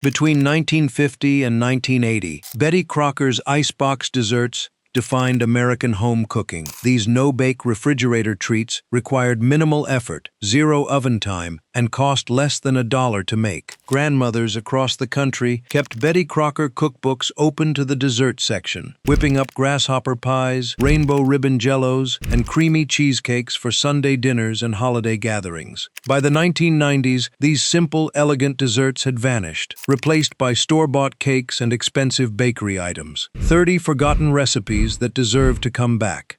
Between 1950 and 1980, Betty Crocker's Icebox desserts defined American home cooking. These no-bake refrigerator treats required minimal effort, zero oven time, and cost less than $1 to make. Grandmothers across the country kept Betty Crocker cookbooks open to the dessert section, whipping up grasshopper pies, rainbow ribbon jellos, and creamy cheesecakes for Sunday dinners and holiday gatherings. By the 1990s, these simple, elegant desserts had vanished, replaced by store-bought cakes and expensive bakery items. 30 forgotten recipes that deserve to come back.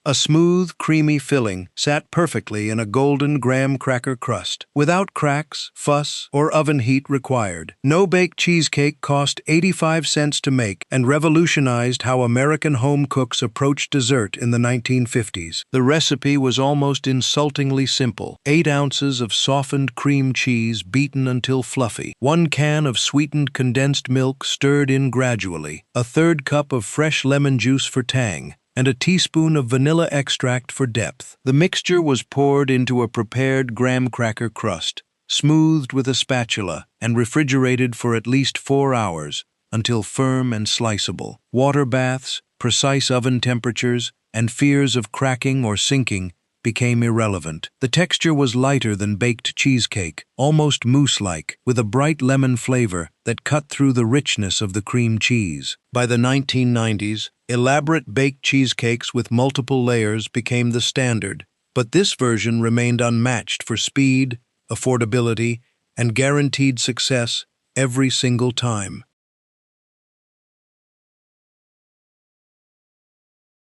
A smooth, creamy filling sat perfectly in a golden graham cracker crust, without cracks, fuss, or oven heat required. No-bake cheesecake cost 85 cents to make and revolutionized how American home cooks approached dessert in the 1950s. The recipe was almost insultingly simple. 8 ounces of softened cream cheese beaten until fluffy, 1 can of sweetened condensed milk stirred in gradually, a 1/3 cup of fresh lemon juice for tang, and a teaspoon of vanilla extract for depth. The mixture was poured into a prepared graham cracker crust, smoothed with a spatula, and refrigerated for at least 4 hours until firm and sliceable. Water baths, precise oven temperatures, and fears of cracking or sinking became irrelevant. The texture was lighter than baked cheesecake, almost mousse-like, with a bright lemon flavor that cut through the richness of the cream cheese. By the 1990s, elaborate baked cheesecakes with multiple layers became the standard, but this version remained unmatched for speed, affordability, and guaranteed success every single time.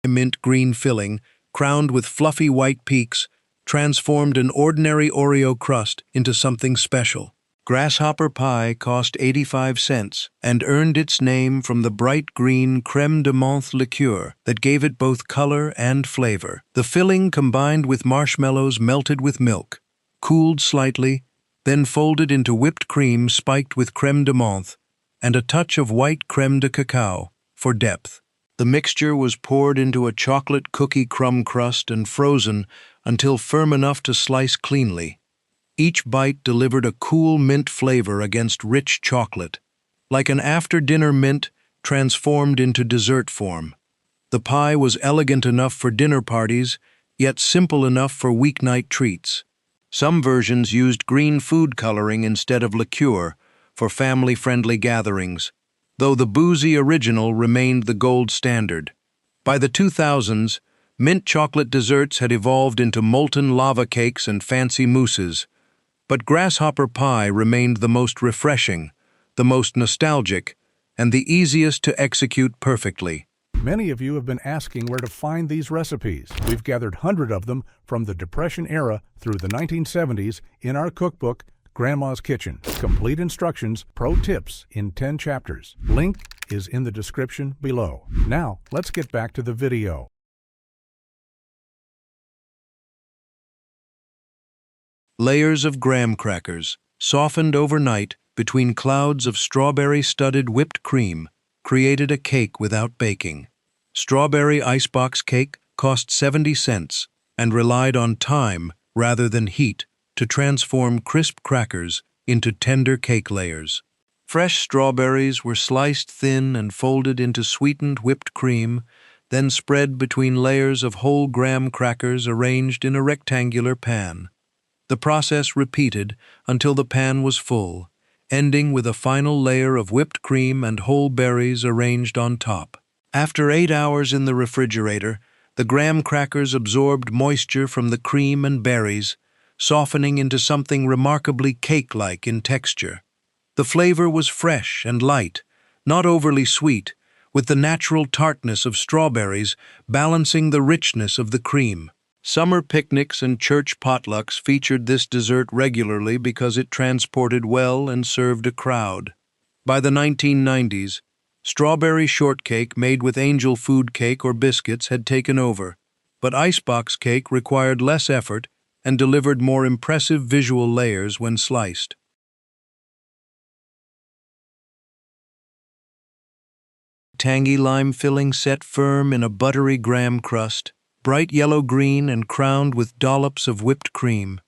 A mint green filling, crowned with fluffy white peaks, transformed an ordinary Oreo crust into something special. Grasshopper pie cost 85 cents and earned its name from the bright green crème de menthe liqueur that gave it both color and flavor. The filling combined with marshmallows melted with milk, cooled slightly, then folded into whipped cream spiked with crème de menthe and a touch of white crème de cacao for depth. The mixture was poured into a chocolate cookie crumb crust and frozen until firm enough to slice cleanly. Each bite delivered a cool mint flavor against rich chocolate, like an after-dinner mint transformed into dessert form. The pie was elegant enough for dinner parties, yet simple enough for weeknight treats. Some versions used green food coloring instead of liqueur for family-friendly gatherings, though the boozy original remained the gold standard. By the 2000s, mint chocolate desserts had evolved into molten lava cakes and fancy mousses, but grasshopper pie remained the most refreshing, the most nostalgic, and the easiest to execute perfectly. Many of you have been asking where to find these recipes. We've gathered hundreds of them from the Depression era through the 1970s in our cookbook, Grandma's Kitchen. Complete instructions, pro tips in 10 chapters. Link is in the description below. Now, let's get back to the video. Layers of graham crackers, softened overnight between clouds of strawberry-studded whipped cream, created a cake without baking. Strawberry icebox cake cost 70 cents and relied on time rather than heat to transform crisp crackers into tender cake layers. Fresh strawberries were sliced thin and folded into sweetened whipped cream, then spread between layers of whole graham crackers arranged in a rectangular pan. The process repeated until the pan was full, ending with a final layer of whipped cream and whole berries arranged on top. After 8 hours in the refrigerator, the graham crackers absorbed moisture from the cream and berries, softening into something remarkably cake-like in texture. The flavor was fresh and light, not overly sweet, with the natural tartness of strawberries balancing the richness of the cream. Summer picnics and church potlucks featured this dessert regularly because it transported well and served a crowd. By the 1990s, strawberry shortcake made with angel food cake or biscuits had taken over, but icebox cake required less effort and delivered more impressive visual layers when sliced. Tangy lime filling set firm in a buttery graham crust, bright yellow-green and crowned with dollops of whipped cream.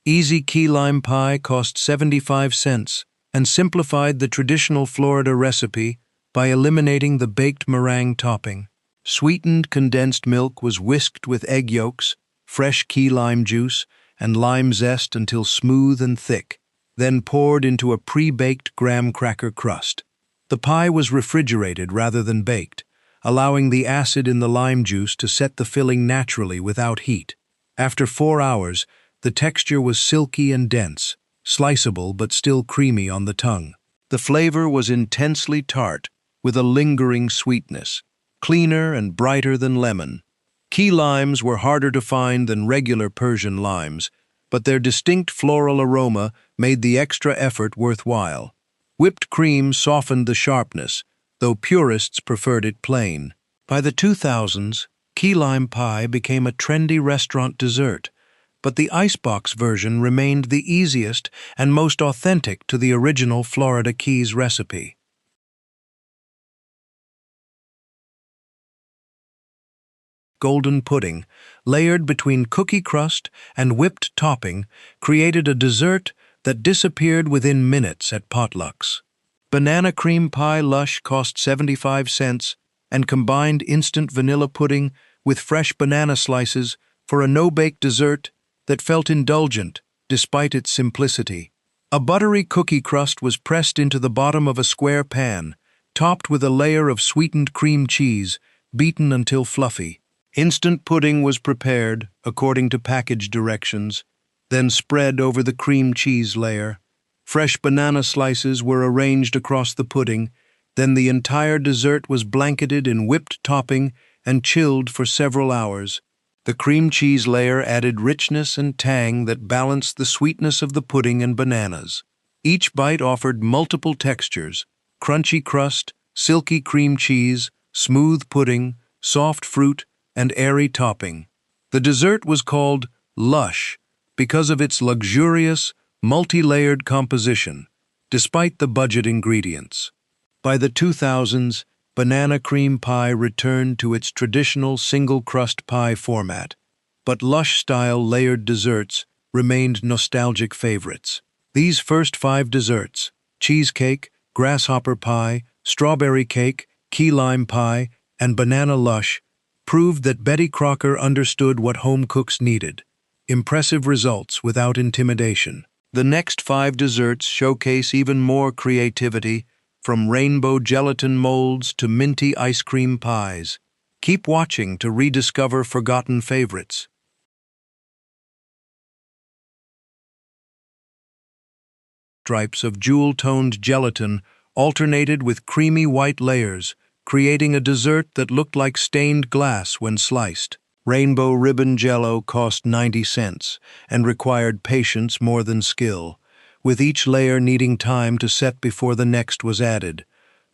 Easy key lime pie cost 75 cents and simplified the traditional Florida recipe by eliminating the baked meringue topping. Sweetened condensed milk was whisked with egg yolks, fresh key lime juice, and lime zest until smooth and thick, then poured into a pre-baked graham cracker crust. The pie was refrigerated rather than baked, allowing the acid in the lime juice to set the filling naturally without heat. After 4 hours, the texture was silky and dense, sliceable but still creamy on the tongue. The flavor was intensely tart, with a lingering sweetness, cleaner and brighter than lemon. Key limes were harder to find than regular Persian limes, but their distinct floral aroma made the extra effort worthwhile. Whipped cream softened the sharpness, though purists preferred it plain. By the 2000s, key lime pie became a trendy restaurant dessert, but the Icebox version remained the easiest and most authentic to the original Florida Keys recipe. Golden pudding, layered between cookie crust and whipped topping, created a dessert that disappeared within minutes at potlucks. Banana cream pie lush cost 75 cents and combined instant vanilla pudding with fresh banana slices for a no-bake dessert that felt indulgent despite its simplicity. A buttery cookie crust was pressed into the bottom of a square pan, topped with a layer of sweetened cream cheese, beaten until fluffy. Instant pudding was prepared, according to package directions, then spread over the cream cheese layer. Fresh banana slices were arranged across the pudding, then the entire dessert was blanketed in whipped topping and chilled for several hours. The cream cheese layer added richness and tang that balanced the sweetness of the pudding and bananas. Each bite offered multiple textures: crunchy crust, silky cream cheese, smooth pudding, soft fruit, and airy topping. The dessert was called lush because of its luxurious, multi-layered composition, despite the budget ingredients. By the 2000s, banana cream pie returned to its traditional single-crust pie format, but lush-style layered desserts remained nostalgic favorites. These first 5 desserts, cheesecake, grasshopper pie, strawberry cake, key lime pie, and banana lush, proved that Betty Crocker understood what home cooks needed: impressive results without intimidation. The next 5 desserts showcase even more creativity, from rainbow gelatin molds to minty ice cream pies. Keep watching to rediscover forgotten favorites. Stripes of jewel-toned gelatin alternated with creamy white layers, creating a dessert that looked like stained glass when sliced. Rainbow ribbon jello cost 90 cents and required patience more than skill, with each layer needing time to set before the next was added.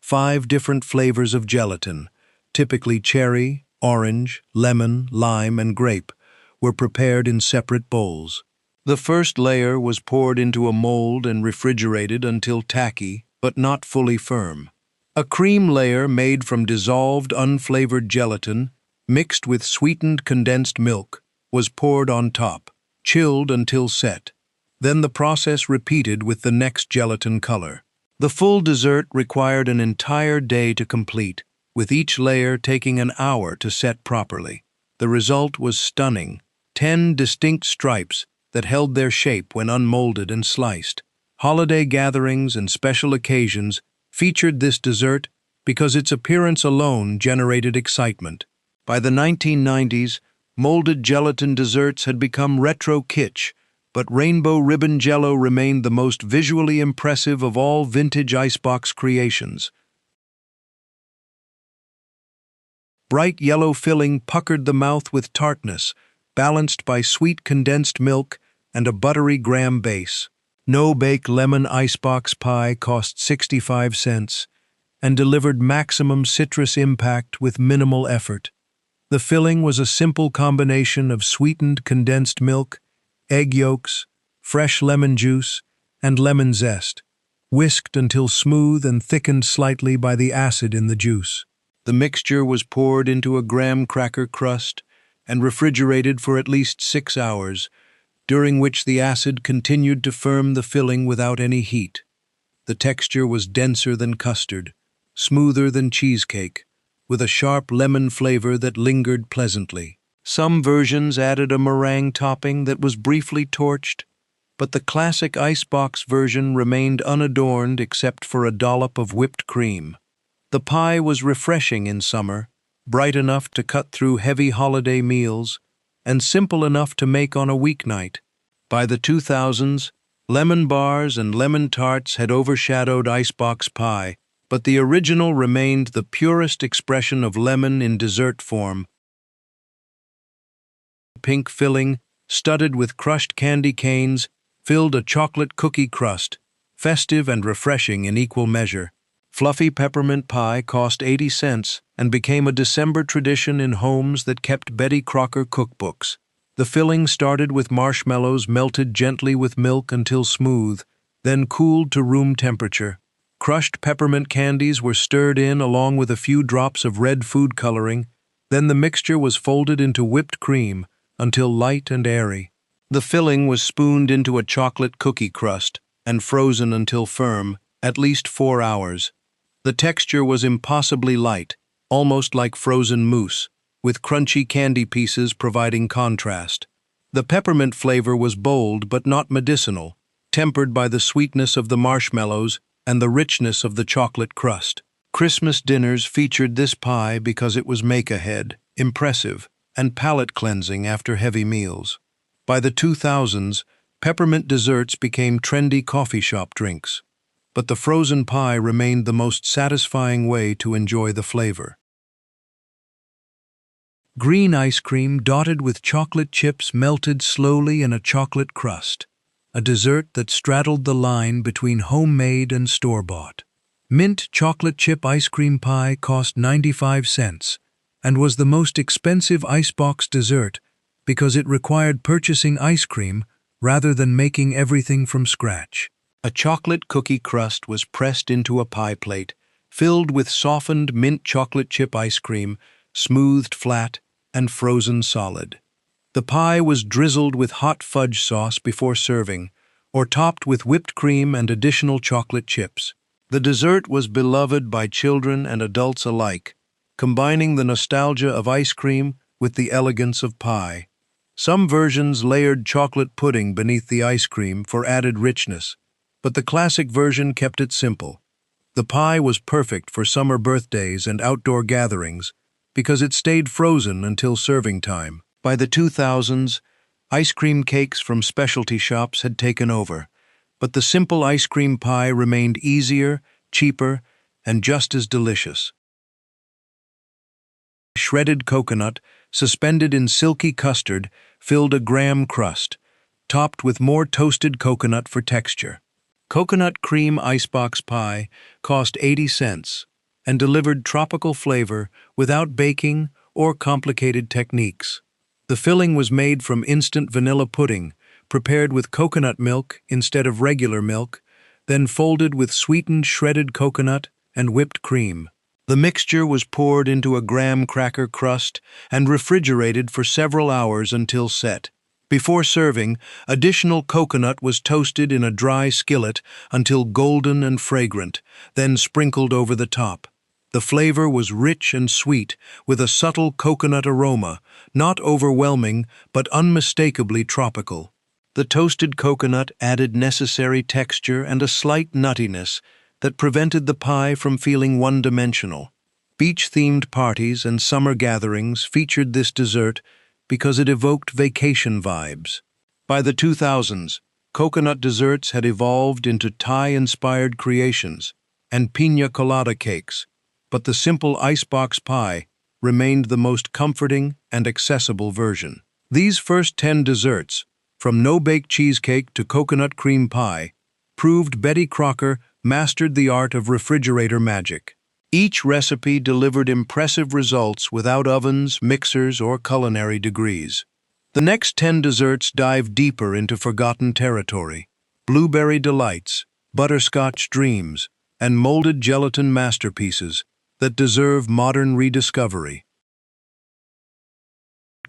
5 different flavors of gelatin, typically cherry, orange, lemon, lime, and grape, were prepared in separate bowls. The first layer was poured into a mold and refrigerated until tacky, but not fully firm. A cream layer made from dissolved, unflavored gelatin, mixed with sweetened condensed milk, was poured on top, chilled until set. Then the process repeated with the next gelatin color. The full dessert required an entire day to complete, with each layer taking an hour to set properly. The result was stunning: 10 distinct stripes that held their shape when unmolded and sliced. Holiday gatherings and special occasions featured this dessert because its appearance alone generated excitement. By the 1990s, molded gelatin desserts had become retro kitsch, but rainbow ribbon jello remained the most visually impressive of all vintage Icebox creations. Bright yellow filling puckered the mouth with tartness, balanced by sweet condensed milk and a buttery graham base. No-bake lemon Icebox pie cost 65 cents and delivered maximum citrus impact with minimal effort. The filling was a simple combination of sweetened condensed milk, egg yolks, fresh lemon juice, and lemon zest, whisked until smooth and thickened slightly by the acid in the juice. The mixture was poured into a graham cracker crust and refrigerated for at least 6 hours, during which the acid continued to firm the filling without any heat. The texture was denser than custard, smoother than cheesecake, with a sharp lemon flavor that lingered pleasantly. Some versions added a meringue topping that was briefly torched, but the classic Icebox version remained unadorned except for a dollop of whipped cream. The pie was refreshing in summer, bright enough to cut through heavy holiday meals, and simple enough to make on a weeknight. By the 2000s, lemon bars and lemon tarts had overshadowed Icebox pie, but the original remained the purest expression of lemon in dessert form. Pink filling, studded with crushed candy canes, filled a chocolate cookie crust, festive and refreshing in equal measure. Fluffy peppermint pie cost 80 cents and became a December tradition in homes that kept Betty Crocker cookbooks. The filling started with marshmallows melted gently with milk until smooth, then cooled to room temperature. Crushed peppermint candies were stirred in along with a few drops of red food coloring, then the mixture was folded into whipped cream until light and airy. The filling was spooned into a chocolate cookie crust and frozen until firm, at least 4 hours. The texture was impossibly light, almost like frozen mousse, with crunchy candy pieces providing contrast. The peppermint flavor was bold but not medicinal, tempered by the sweetness of the marshmallows and the richness of the chocolate crust. Christmas dinners featured this pie because it was make-ahead, impressive, and palate-cleansing after heavy meals. By the 2000s, peppermint desserts became trendy coffee shop drinks, but the frozen pie remained the most satisfying way to enjoy the flavor. Green ice cream dotted with chocolate chips melted slowly in a chocolate crust, a dessert that straddled the line between homemade and store-bought. Mint chocolate chip ice cream pie cost 95 cents and was the most expensive Icebox dessert because it required purchasing ice cream rather than making everything from scratch. A chocolate cookie crust was pressed into a pie plate, filled with softened mint chocolate chip ice cream, smoothed flat, and frozen solid. The pie was drizzled with hot fudge sauce before serving, or topped with whipped cream and additional chocolate chips. The dessert was beloved by children and adults alike, combining the nostalgia of ice cream with the elegance of pie. Some versions layered chocolate pudding beneath the ice cream for added richness, but the classic version kept it simple. The pie was perfect for summer birthdays and outdoor gatherings because it stayed frozen until serving time. By the 2000s, ice cream cakes from specialty shops had taken over, but the simple ice cream pie remained easier, cheaper, and just as delicious. Shredded coconut, suspended in silky custard, filled a graham crust, topped with more toasted coconut for texture. Coconut cream Icebox pie cost 80 cents and delivered tropical flavor without baking or complicated techniques. The filling was made from instant vanilla pudding, prepared with coconut milk instead of regular milk, then folded with sweetened shredded coconut and whipped cream. The mixture was poured into a graham cracker crust and refrigerated for several hours until set. Before serving, additional coconut was toasted in a dry skillet until golden and fragrant, then sprinkled over the top. The flavor was rich and sweet, with a subtle coconut aroma, not overwhelming but unmistakably tropical. The toasted coconut added necessary texture and a slight nuttiness that prevented the pie from feeling one-dimensional. Beach-themed parties and summer gatherings featured this dessert because it evoked vacation vibes. By the 2000s, coconut desserts had evolved into Thai-inspired creations and piña colada cakes, but the simple Icebox pie remained the most comforting and accessible version. These first 10 desserts, from no-bake cheesecake to coconut cream pie, proved Betty Crocker mastered the art of refrigerator magic. Each recipe delivered impressive results without ovens, mixers, or culinary degrees. The next 10 desserts dive deeper into forgotten territory: blueberry delights, butterscotch dreams, and molded gelatin masterpieces that deserve modern rediscovery.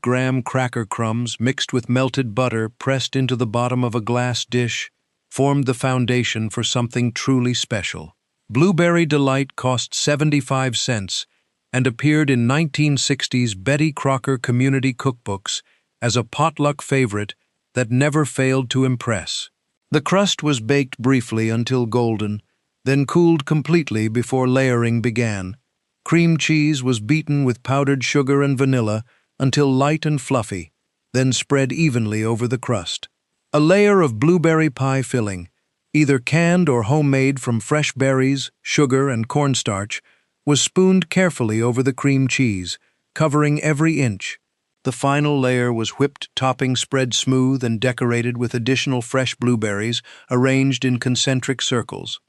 soaked graham cracker crumbs mixed with melted butter pressed into the bottom of a glass dish formed the foundation for something truly special. Blueberry Delight cost 75 cents and appeared in 1960s Betty Crocker community cookbooks as a potluck favorite that never failed to impress. The crust was baked briefly until golden, then cooled completely before layering began. Cream cheese was beaten with powdered sugar and vanilla until light and fluffy, then spread evenly over the crust. A layer of blueberry pie filling, either canned or homemade from fresh berries, sugar, and cornstarch, was spooned carefully over the cream cheese, covering every inch. The final layer was whipped topping spread smooth and decorated with additional fresh blueberries arranged in concentric circles.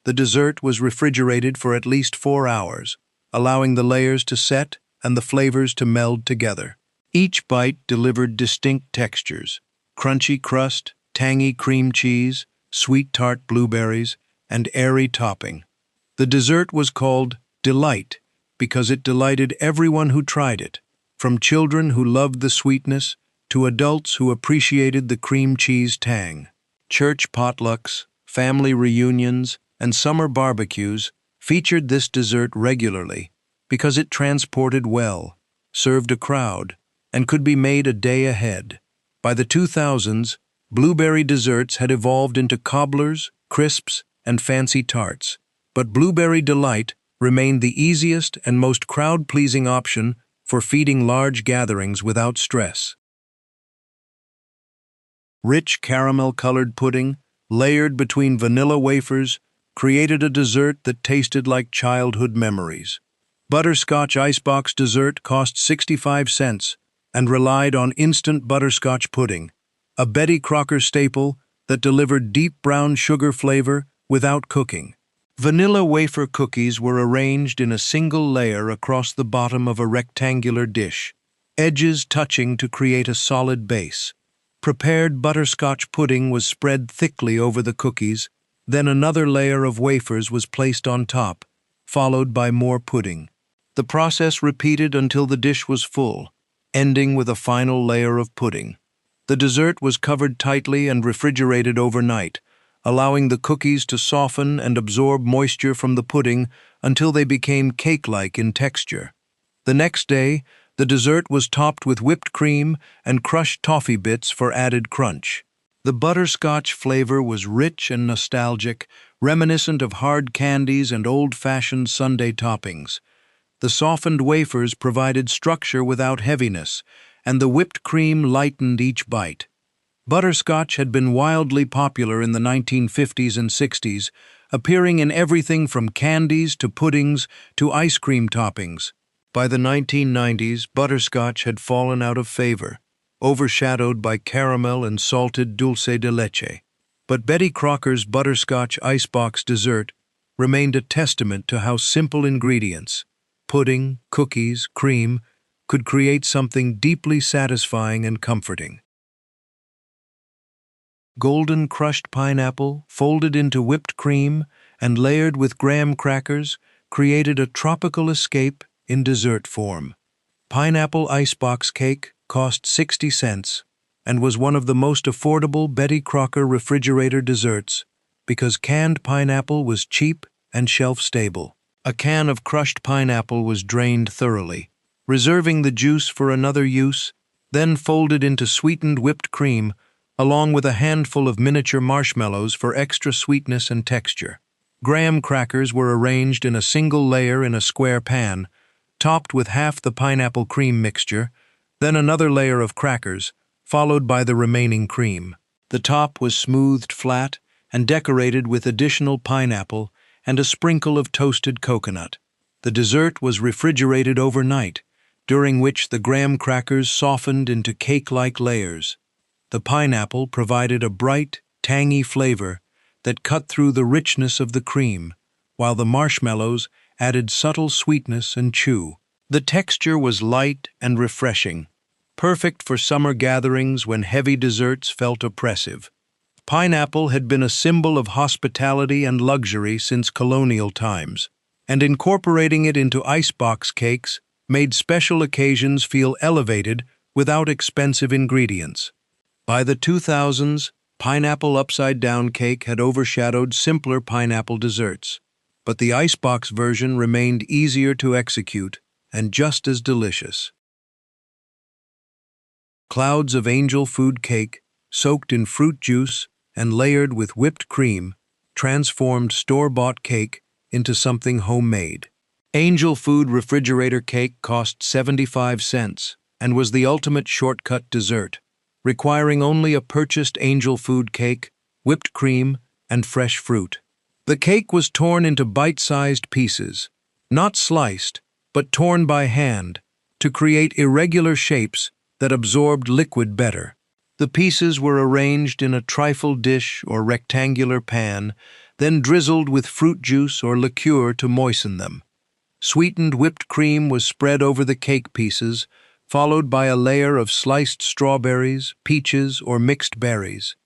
The dessert was refrigerated for at least 4 hours, allowing the layers to set and the flavors to meld together. Each bite delivered distinct textures: crunchy crust, tangy cream cheese, sweet tart blueberries, and airy topping. The dessert was called Delight because it delighted everyone who tried it, from children who loved the sweetness to adults who appreciated the cream cheese tang. Church potlucks, family reunions, and summer barbecues featured this dessert regularly because it transported well, served a crowd, and could be made a day ahead. By the 2000s, blueberry desserts had evolved into cobblers, crisps, and fancy tarts, but Blueberry Delight remained the easiest and most crowd-pleasing option for feeding large gatherings without stress. Rich caramel-colored pudding, layered between vanilla wafers, created a dessert that tasted like childhood memories. Butterscotch Icebox dessert cost 65 cents and relied on instant butterscotch pudding, a Betty Crocker staple that delivered deep brown sugar flavor without cooking. Vanilla wafer cookies were arranged in a single layer across the bottom of a rectangular dish, edges touching to create a solid base. Prepared butterscotch pudding was spread thickly over the cookies, then another layer of wafers was placed on top, followed by more pudding. The process repeated until the dish was full, ending with a final layer of pudding. The dessert was covered tightly and refrigerated overnight, allowing the cookies to soften and absorb moisture from the pudding until they became cake-like in texture. The next day, the dessert was topped with whipped cream and crushed toffee bits for added crunch. The butterscotch flavor was rich and nostalgic, reminiscent of hard candies and old-fashioned sundae toppings. The softened wafers provided structure without heaviness, and the whipped cream lightened each bite. Butterscotch had been wildly popular in the 1950s and 60s, appearing in everything from candies to puddings to ice cream toppings. By the 1990s, butterscotch had fallen out of favor, overshadowed by caramel and salted dulce de leche. But Betty Crocker's butterscotch icebox dessert remained a testament to how simple ingredients, pudding, cookies, cream, could create something deeply satisfying and comforting. Golden crushed pineapple, folded into whipped cream and layered with graham crackers, created a tropical escape in dessert form. Pineapple icebox cake cost 60 cents and was one of the most affordable Betty Crocker refrigerator desserts because canned pineapple was cheap and shelf-stable. A can of crushed pineapple was drained thoroughly, reserving the juice for another use, then folded into sweetened whipped cream along with a handful of miniature marshmallows for extra sweetness and texture. Graham crackers were arranged in a single layer in a square pan, topped with half the pineapple cream mixture, then another layer of crackers, followed by the remaining cream. The top was smoothed flat and decorated with additional pineapple and a sprinkle of toasted coconut. The dessert was refrigerated overnight, during which the graham crackers softened into cake-like layers. The pineapple provided a bright, tangy flavor that cut through the richness of the cream, while the marshmallows added subtle sweetness and chew. The texture was light and refreshing, perfect for summer gatherings when heavy desserts felt oppressive. Pineapple had been a symbol of hospitality and luxury since colonial times, and incorporating it into icebox cakes made special occasions feel elevated without expensive ingredients. By the 2000s, pineapple upside-down cake had overshadowed simpler pineapple desserts, but the Icebox version remained easier to execute and just as delicious. Clouds of angel food cake, soaked in fruit juice and layered with whipped cream, transformed store-bought cake into something homemade. Angel food refrigerator cake cost 75 cents and was the ultimate shortcut dessert, requiring only a purchased angel food cake, whipped cream, and fresh fruit. The cake was torn into bite-sized pieces, not sliced, but torn by hand, to create irregular shapes that absorbed liquid better. The pieces were arranged in a trifle dish or rectangular pan, then drizzled with fruit juice or liqueur to moisten them. Sweetened whipped cream was spread over the cake pieces, followed by a layer of sliced strawberries, peaches, or mixed berries.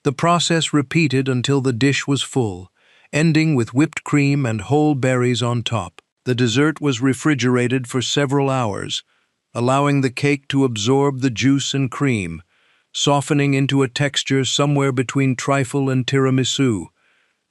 The process repeated until the dish was full, ending with whipped cream and whole berries on top. The dessert was refrigerated for several hours, allowing the cake to absorb the juice and cream, softening into a texture somewhere between trifle and tiramisu.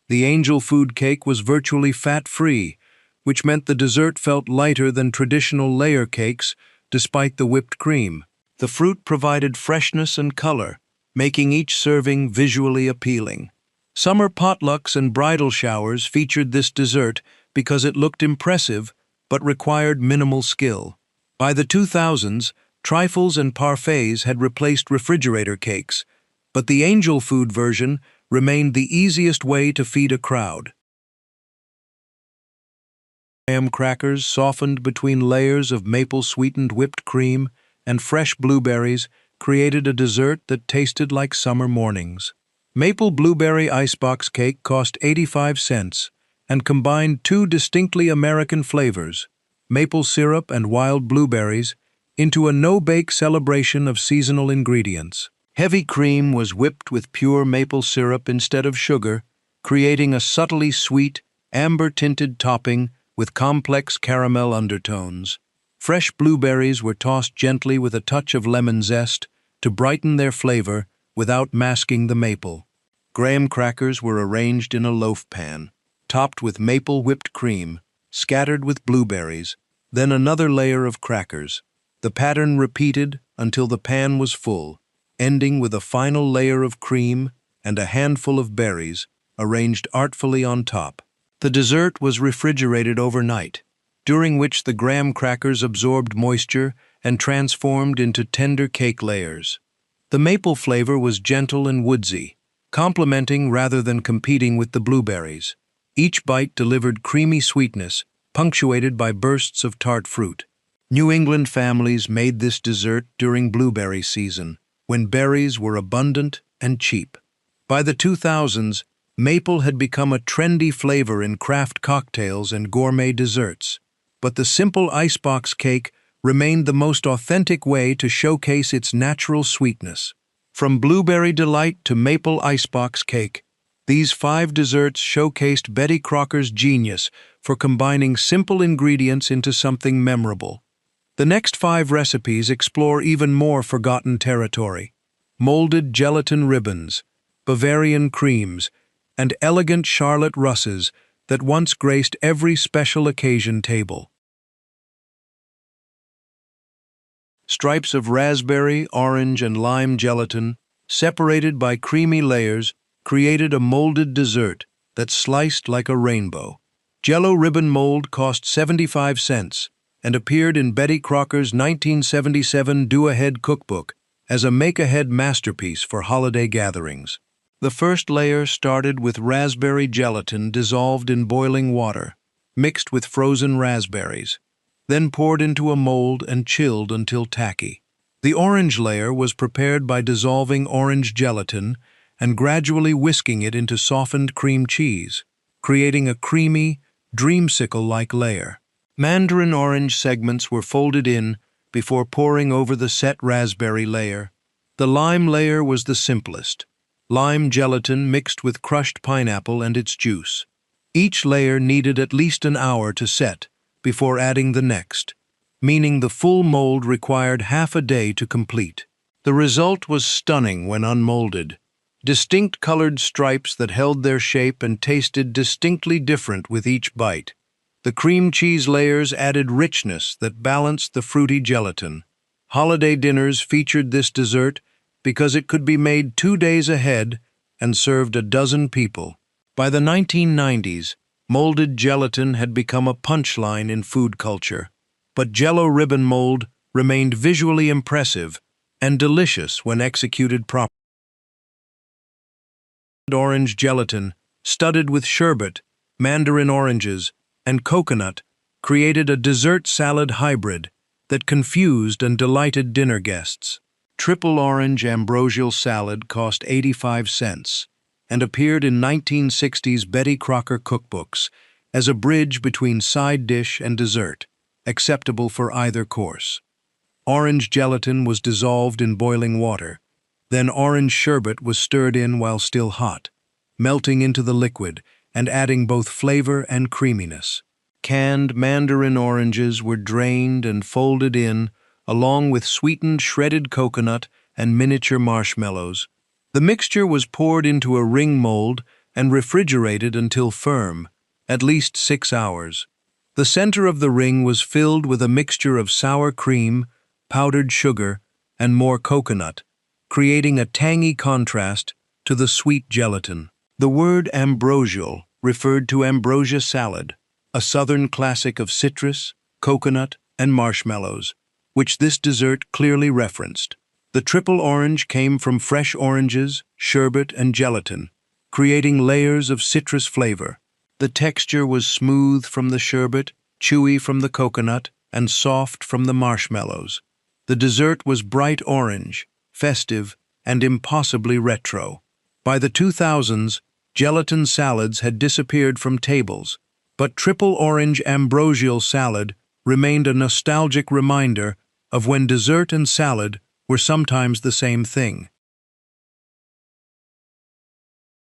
The angel food cake was virtually fat-free, which meant the dessert felt lighter than traditional layer cakes despite the whipped cream. The fruit provided freshness and color, making each serving visually appealing. Summer potlucks and bridal showers featured this dessert because it looked impressive but required minimal skill. By the 2000s, trifles and parfaits had replaced refrigerator cakes, but the angel food version remained the easiest way to feed a crowd. Graham crackers softened between layers of maple-sweetened whipped cream and fresh blueberries created a dessert that tasted like summer mornings. Maple blueberry icebox cake cost 85 cents and combined two distinctly American flavors, maple syrup and wild blueberries, into a no-bake celebration of seasonal ingredients. Heavy cream was whipped with pure maple syrup instead of sugar, creating a subtly sweet, amber-tinted topping with complex caramel undertones. Fresh blueberries were tossed gently with a touch of lemon zest to brighten their flavor without masking the maple. Graham crackers were arranged in a loaf pan, topped with maple whipped cream, scattered with blueberries, then another layer of crackers. The pattern repeated until the pan was full, ending with a final layer of cream and a handful of berries arranged artfully on top. The dessert was refrigerated overnight, during which the graham crackers absorbed moisture and transformed into tender cake layers. The maple flavor was gentle and woodsy, complementing rather than competing with the blueberries. Each bite delivered creamy sweetness, punctuated by bursts of tart fruit. New England families made this dessert during blueberry season, when berries were abundant and cheap. By the 2000s, maple had become a trendy flavor in craft cocktails and gourmet desserts, but the simple icebox cake remained the most authentic way to showcase its natural sweetness. From blueberry delight to maple icebox cake, these 5 desserts showcased Betty Crocker's genius for combining simple ingredients into something memorable. The next 5 recipes explore even more forgotten territory: molded gelatin ribbons, Bavarian creams, and elegant Charlotte russes that once graced every special occasion table. Stripes of raspberry, orange, and lime gelatin, separated by creamy layers, created a molded dessert that sliced like a rainbow. Jell-O ribbon mold cost 75 cents and appeared in Betty Crocker's 1977 Do-Ahead cookbook as a make-ahead masterpiece for holiday gatherings. The first layer started with raspberry gelatin dissolved in boiling water, mixed with frozen raspberries, then poured into a mold and chilled until tacky. The orange layer was prepared by dissolving orange gelatin and gradually whisking it into softened cream cheese, creating a creamy, dreamsicle-like layer. Mandarin orange segments were folded in before pouring over the set raspberry layer. The lime layer was the simplest: lime gelatin mixed with crushed pineapple and its juice. Each layer needed at least an hour to set before adding the next. meaning the full mold required half a day to complete. The result was stunning when unmolded. Distinct colored stripes that held their shape and tasted distinctly different with each bite. The cream cheese layers added richness that balanced the fruity gelatin. Holiday dinners featured this dessert because it could be made 2 days ahead and served a dozen people. By the 1990s, molded gelatin had become a punchline in food culture, but Jell-O ribbon mold remained visually impressive and delicious when executed properly. Orange gelatin, studded with sherbet, mandarin oranges, and coconut, created a dessert salad hybrid that confused and delighted dinner guests. Triple orange ambrosial salad cost 85 cents and appeared in 1960s Betty Crocker cookbooks as a bridge between side dish and dessert, acceptable for either course. Orange gelatin was dissolved in boiling water. Then orange sherbet was stirred in while still hot, melting into the liquid and adding both flavor and creaminess. Canned mandarin oranges were drained and folded in, along with sweetened shredded coconut and miniature marshmallows. The mixture was poured into a ring mold and refrigerated until firm, at least 6 hours. The center of the ring was filled with a mixture of sour cream, powdered sugar, and more coconut, creating a tangy contrast to the sweet gelatin. The word ambrosial referred to ambrosia salad, a southern classic of citrus, coconut, and marshmallows, which this dessert clearly referenced. The triple orange came from fresh oranges, sherbet, and gelatin, creating layers of citrus flavor. The texture was smooth from the sherbet, chewy from the coconut, and soft from the marshmallows. The dessert was bright orange, festive, and impossibly retro. By the 2000s, gelatin salads had disappeared from tables, but triple orange ambrosial salad remained a nostalgic reminder of when dessert and salad were sometimes the same thing.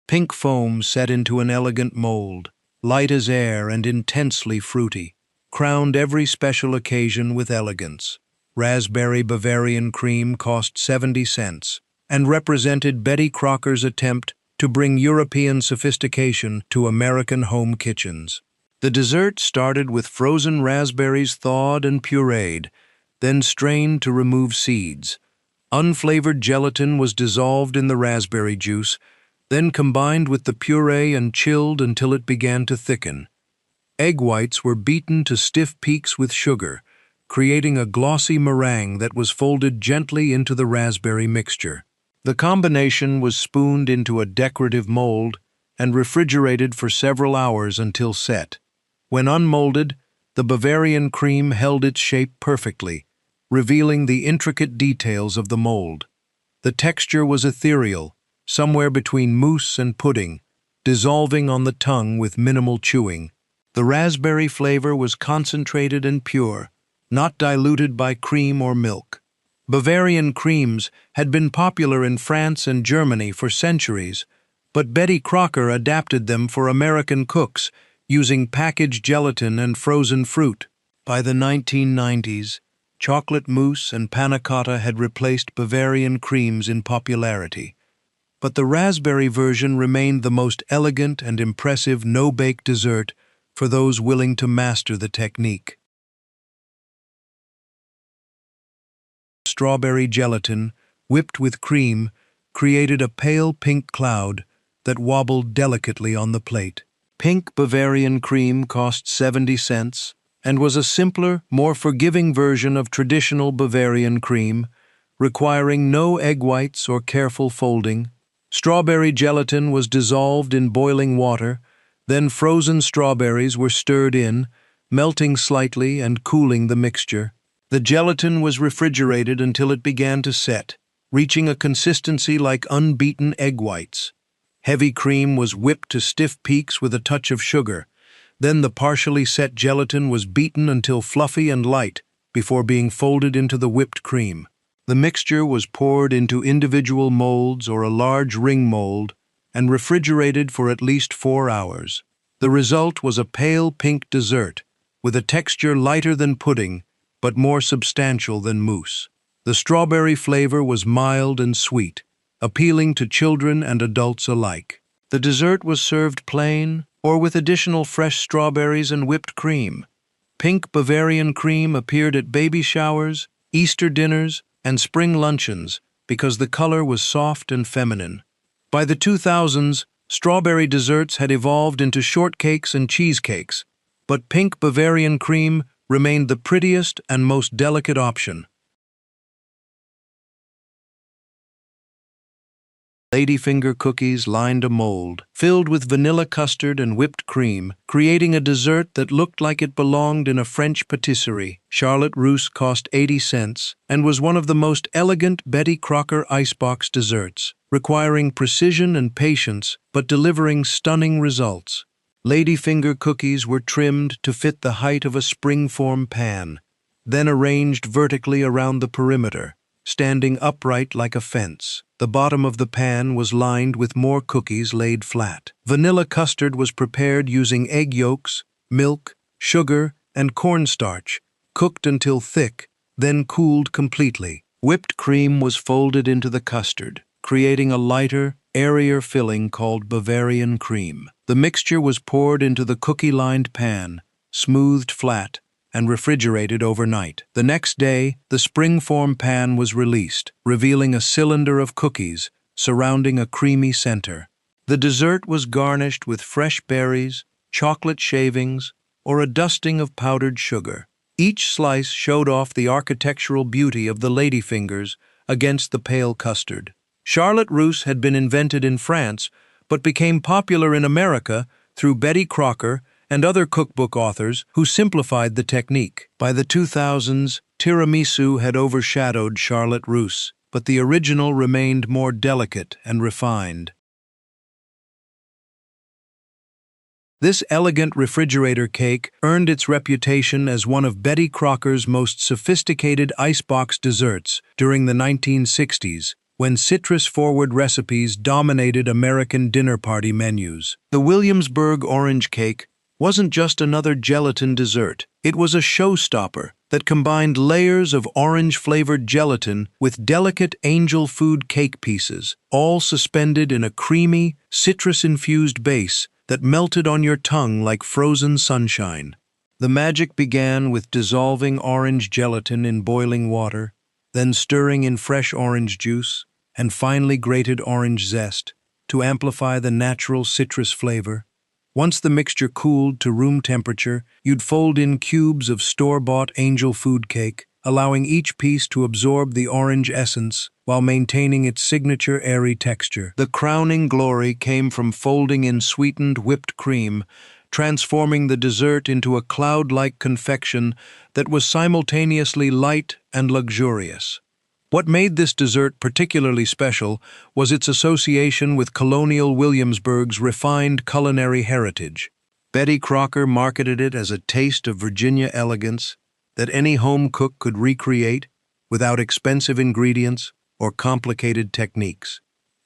Pink foam set into an elegant mold, light as air and intensely fruity, crowned every special occasion with elegance. Raspberry Bavarian cream cost 70 cents and represented Betty Crocker's attempt to bring European sophistication to American home kitchens. The dessert started with frozen raspberries thawed and pureed, then strained to remove seeds. Unflavored gelatin was dissolved in the raspberry juice, then combined with the puree and chilled until it began to thicken. Egg whites were beaten to stiff peaks with sugar, creating a glossy meringue that was folded gently into the raspberry mixture. The combination was spooned into a decorative mold and refrigerated for several hours until set. When unmolded, the Bavarian cream held its shape perfectly, revealing the intricate details of the mold. The texture was ethereal, somewhere between mousse and pudding, dissolving on the tongue with minimal chewing. The raspberry flavor was concentrated and pure, not diluted by cream or milk. Bavarian creams had been popular in France and Germany for centuries, but Betty Crocker adapted them for American cooks, using packaged gelatin and frozen fruit. By the 1990s, chocolate mousse and panna cotta had replaced Bavarian creams in popularity, but the raspberry version remained the most elegant and impressive no-bake dessert for those willing to master the technique. Strawberry gelatin, whipped with cream, created a pale pink cloud that wobbled delicately on the plate. Pink Bavarian cream cost 70 cents and was a simpler, more forgiving version of traditional Bavarian cream, requiring no egg whites or careful folding. Strawberry gelatin was dissolved in boiling water, then frozen strawberries were stirred in, melting slightly and cooling the mixture. The gelatin was refrigerated until it began to set, reaching a consistency like unbeaten egg whites. Heavy cream was whipped to stiff peaks with a touch of sugar. Then the partially set gelatin was beaten until fluffy and light before being folded into the whipped cream. The mixture was poured into individual molds or a large ring mold and refrigerated for at least 4 hours. The result was a pale pink dessert with a texture lighter than pudding but more substantial than mousse. The strawberry flavor was mild and sweet, appealing to children and adults alike. The dessert was served plain or with additional fresh strawberries and whipped cream. Pink Bavarian cream appeared at baby showers, Easter dinners, and spring luncheons because the color was soft and feminine. By the 2000s, strawberry desserts had evolved into shortcakes and cheesecakes, but pink Bavarian cream remained the prettiest and most delicate option. Ladyfinger cookies lined a mold, filled with vanilla custard and whipped cream, creating a dessert that looked like it belonged in a French patisserie. Charlotte Russe cost 80 cents and was one of the most elegant Betty Crocker Icebox desserts, requiring precision and patience but delivering stunning results. Ladyfinger cookies were trimmed to fit the height of a springform pan, then arranged vertically around the perimeter, standing upright like a fence. The bottom of the pan was lined with more cookies laid flat. Vanilla custard was prepared using egg yolks, milk, sugar, and cornstarch, cooked until thick, then cooled completely. Whipped cream was folded into the custard, creating a lighter, airier filling called Bavarian cream. The mixture was poured into the cookie-lined pan, smoothed flat, and refrigerated overnight. The next day, the springform pan was released, revealing a cylinder of cookies surrounding a creamy center. The dessert was garnished with fresh berries, chocolate shavings, or a dusting of powdered sugar. Each slice showed off the architectural beauty of the ladyfingers against the pale custard. Charlotte Russe had been invented in France, but became popular in America through Betty Crocker and other cookbook authors who simplified the technique. By the 2000s, tiramisu had overshadowed Charlotte Russe, but the original remained more delicate and refined. This elegant refrigerator cake earned its reputation as one of Betty Crocker's most sophisticated icebox desserts during the 1960s, when citrus-forward recipes dominated American dinner party menus. The Williamsburg orange cake wasn't just another gelatin dessert. It was a showstopper that combined layers of orange-flavored gelatin with delicate angel food cake pieces, all suspended in a creamy, citrus-infused base that melted on your tongue like frozen sunshine. The magic began with dissolving orange gelatin in boiling water, then stirring in fresh orange juice, and finally grated orange zest to amplify the natural citrus flavor. Once the mixture cooled to room temperature, you'd fold in cubes of store-bought angel food cake, allowing each piece to absorb the orange essence while maintaining its signature airy texture. The crowning glory came from folding in sweetened whipped cream, transforming the dessert into a cloud-like confection that was simultaneously light and luxurious. What made this dessert particularly special was its association with colonial Williamsburg's refined culinary heritage. Betty Crocker marketed it as a taste of Virginia elegance that any home cook could recreate without expensive ingredients or complicated techniques.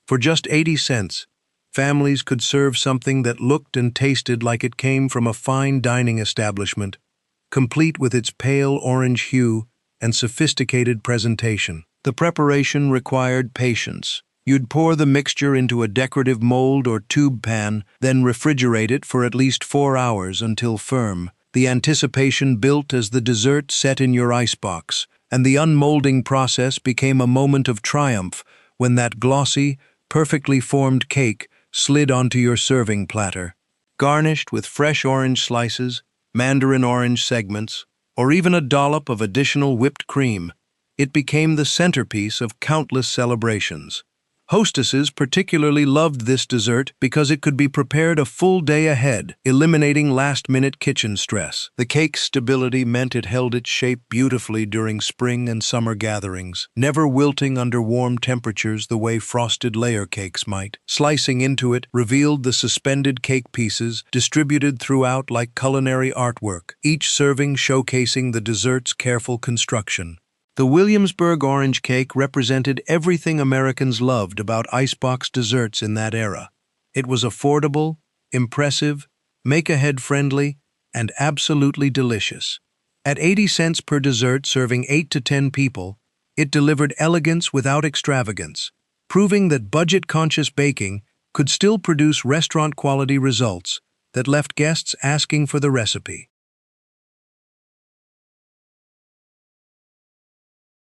For just 80 cents, families could serve something that looked and tasted like it came from a fine dining establishment, complete with its pale orange hue and sophisticated presentation. The preparation required patience. You'd pour the mixture into a decorative mold or tube pan, then refrigerate it for at least 4 hours until firm. The anticipation built as the dessert set in your icebox, and the unmolding process became a moment of triumph when that glossy, perfectly formed cake slid onto your serving platter. Garnished with fresh orange slices, mandarin orange segments, or even a dollop of additional whipped cream, it became the centerpiece of countless celebrations. Hostesses particularly loved this dessert because it could be prepared a full day ahead, eliminating last-minute kitchen stress. The cake's stability meant it held its shape beautifully during spring and summer gatherings, never wilting under warm temperatures the way frosted layer cakes might. Slicing into it revealed the suspended cake pieces distributed throughout like culinary artwork, each serving showcasing the dessert's careful construction. The Williamsburg orange cake represented everything Americans loved about icebox desserts in that era. It was affordable, impressive, make-ahead friendly, and absolutely delicious. At 80 cents per dessert serving 8 to 10 people, it delivered elegance without extravagance, proving that budget-conscious baking could still produce restaurant-quality results that left guests asking for the recipe.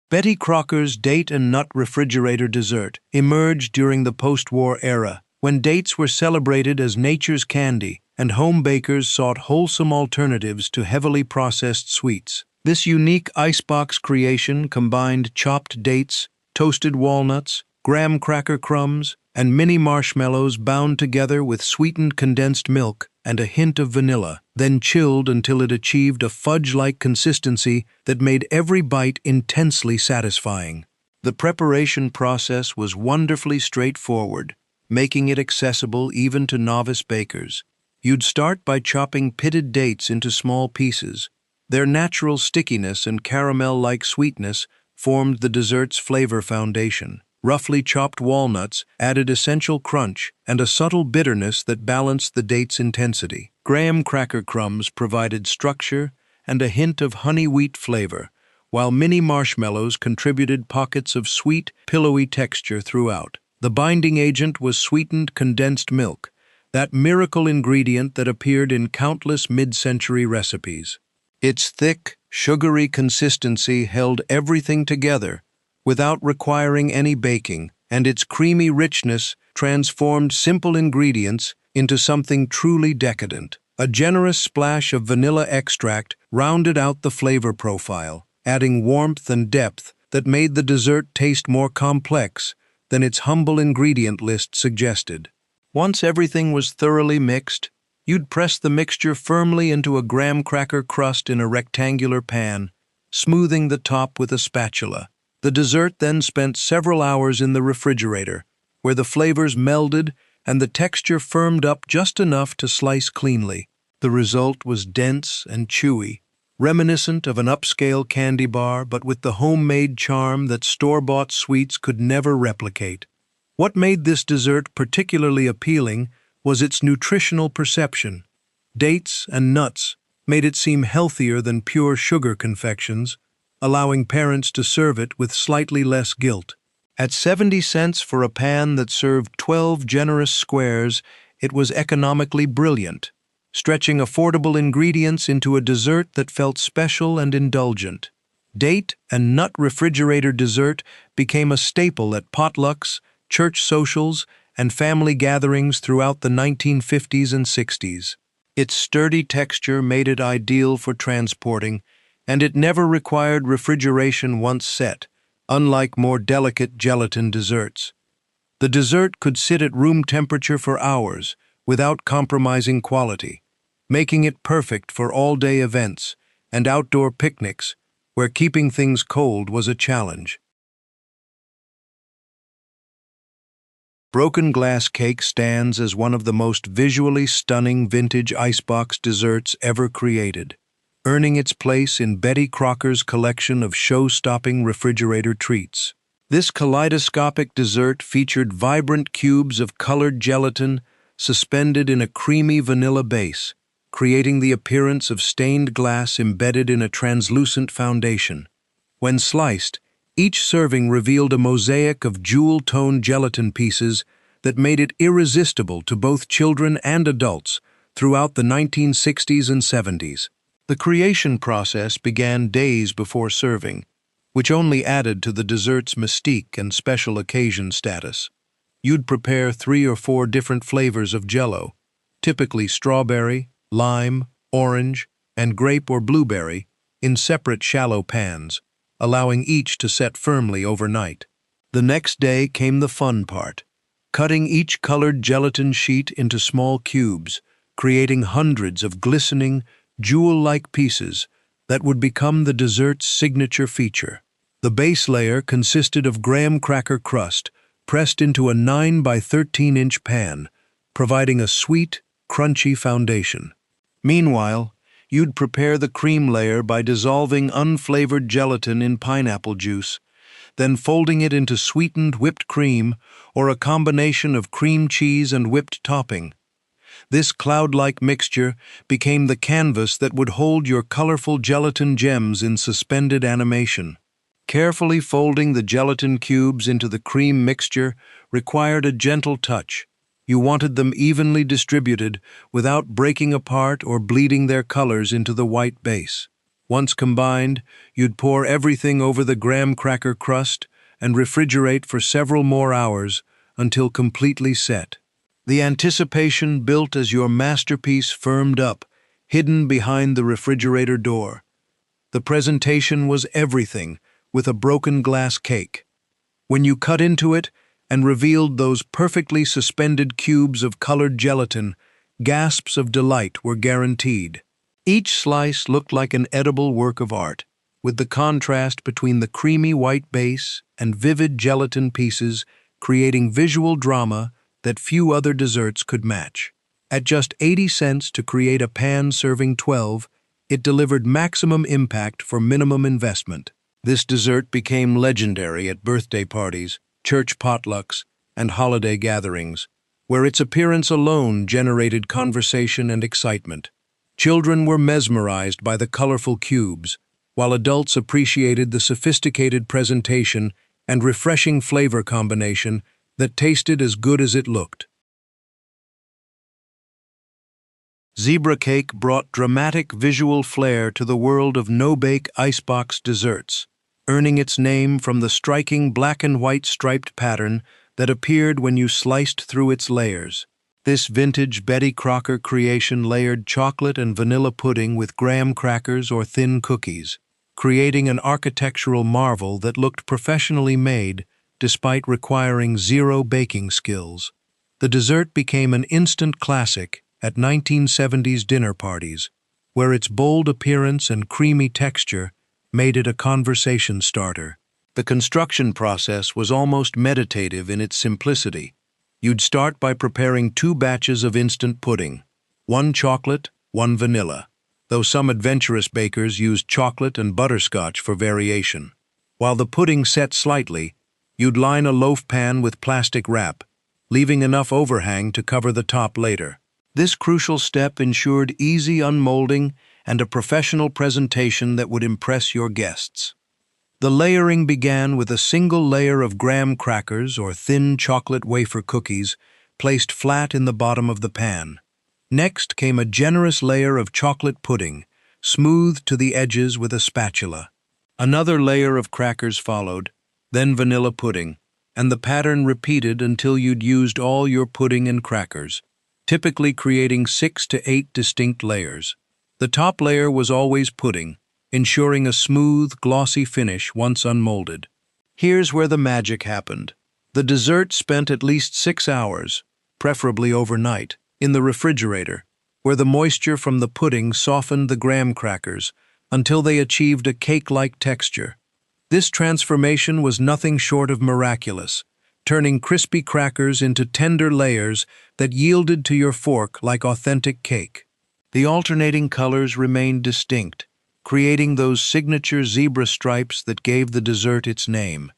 Betty Crocker's date and nut refrigerator dessert emerged during the post-war era, when dates were celebrated as nature's candy and home bakers sought wholesome alternatives to heavily processed sweets. This unique icebox creation combined chopped dates, toasted walnuts, graham cracker crumbs, and mini marshmallows bound together with sweetened condensed milk and a hint of vanilla, then chilled until it achieved a fudge-like consistency that made every bite intensely satisfying. The preparation process was wonderfully straightforward, making it accessible even to novice bakers. You'd start by chopping pitted dates into small pieces. Their natural stickiness and caramel-like sweetness formed the dessert's flavor foundation. Roughly chopped walnuts added essential crunch and a subtle bitterness that balanced the date's intensity. Graham cracker crumbs provided structure and a hint of honey wheat flavor, while mini marshmallows contributed pockets of sweet, pillowy texture throughout. The binding agent was sweetened condensed milk, that miracle ingredient that appeared in countless mid-century recipes. Its thick, sugary consistency held everything together without requiring any baking, and its creamy richness transformed simple ingredients into something truly decadent. A generous splash of vanilla extract rounded out the flavor profile, adding warmth and depth that made the dessert taste more complex than its humble ingredient list suggested. Once everything was thoroughly mixed, you'd press the mixture firmly into a graham cracker crust in a rectangular pan, smoothing the top with a spatula. The dessert then spent several hours in the refrigerator, where the flavors melded and the texture firmed up just enough to slice cleanly. The result was dense and chewy, reminiscent of an upscale candy bar but with the homemade charm that store-bought sweets could never replicate. What made this dessert particularly appealing was its nutritional perception. Dates and nuts made it seem healthier than pure sugar confections, allowing parents to serve it with slightly less guilt. At 70 cents for a pan that served 12 generous squares, it was economically brilliant, stretching affordable ingredients into a dessert that felt special and indulgent. Date and nut refrigerator dessert became a staple at potlucks, church socials, and family gatherings throughout the 1950s and 60s. Its sturdy texture made it ideal for transporting, and it never required refrigeration once set, unlike more delicate gelatin desserts. The dessert could sit at room temperature for hours without compromising quality, making it perfect for all-day events and outdoor picnics where keeping things cold was a challenge. Broken glass cake stands as one of the most visually stunning vintage icebox desserts ever created, earning its place in Betty Crocker's collection of show-stopping refrigerator treats. This kaleidoscopic dessert featured vibrant cubes of colored gelatin suspended in a creamy vanilla base, creating the appearance of stained glass embedded in a translucent foundation. When sliced, each serving revealed a mosaic of jewel-toned gelatin pieces that made it irresistible to both children and adults throughout the 1960s and 70s. The creation process began days before serving, which only added to the dessert's mystique and special occasion status. You'd prepare 3 or 4 different flavors of Jell-O, typically strawberry, lime, orange, and grape or blueberry, in separate shallow pans, allowing each to set firmly overnight. The next day came the fun part, cutting each colored gelatin sheet into small cubes, creating hundreds of glistening, jewel-like pieces that would become the dessert's signature feature. The base layer consisted of graham cracker crust pressed into a 9 by 13-inch pan, providing a sweet, crunchy foundation. Meanwhile, you'd prepare the cream layer by dissolving unflavored gelatin in pineapple juice, then folding it into sweetened whipped cream or a combination of cream cheese and whipped topping. This cloud-like mixture became the canvas that would hold your colorful gelatin gems in suspended animation. Carefully folding the gelatin cubes into the cream mixture required a gentle touch. You wanted them evenly distributed without breaking apart or bleeding their colors into the white base. Once combined, you'd pour everything over the graham cracker crust and refrigerate for several more hours until completely set. The anticipation built as your masterpiece firmed up, hidden behind the refrigerator door. The presentation was everything, with a broken glass cake. When you cut into it and revealed those perfectly suspended cubes of colored gelatin, gasps of delight were guaranteed. Each slice looked like an edible work of art, with the contrast between the creamy white base and vivid gelatin pieces creating visual drama that few other desserts could match. At just 80 cents to create a pan serving 12, it delivered maximum impact for minimum investment. This dessert became legendary at birthday parties, church potlucks, and holiday gatherings, where its appearance alone generated conversation and excitement. Children were mesmerized by the colorful cubes, while adults appreciated the sophisticated presentation and refreshing flavor combination that tasted as good as it looked. Zebra cake brought dramatic visual flair to the world of no-bake icebox desserts, earning its name from the striking black and white striped pattern that appeared when you sliced through its layers. This vintage Betty Crocker creation layered chocolate and vanilla pudding with graham crackers or thin cookies, creating an architectural marvel that looked professionally made despite requiring zero baking skills. The dessert became an instant classic at 1970s dinner parties, where its bold appearance and creamy texture made it a conversation starter. The construction process was almost meditative in its simplicity. You'd start by preparing 2 batches of instant pudding, 1 chocolate, 1 vanilla, though some adventurous bakers used chocolate and butterscotch for variation. While the pudding set slightly, you'd line a loaf pan with plastic wrap, leaving enough overhang to cover the top later. This crucial step ensured easy unmolding and a professional presentation that would impress your guests. The layering began with a single layer of graham crackers or thin chocolate wafer cookies placed flat in the bottom of the pan. Next came a generous layer of chocolate pudding, smoothed to the edges with a spatula. Another layer of crackers followed, then vanilla pudding, and the pattern repeated until you'd used all your pudding and crackers, typically creating 6 to 8 distinct layers. The top layer was always pudding, ensuring a smooth, glossy finish once unmolded. Here's where the magic happened. The dessert spent at least 6 hours, preferably overnight, in the refrigerator, where the moisture from the pudding softened the graham crackers until they achieved a cake-like texture. This transformation was nothing short of miraculous, turning crispy crackers into tender layers that yielded to your fork like authentic cake. The alternating colors remained distinct, creating those signature zebra stripes that gave the dessert its name.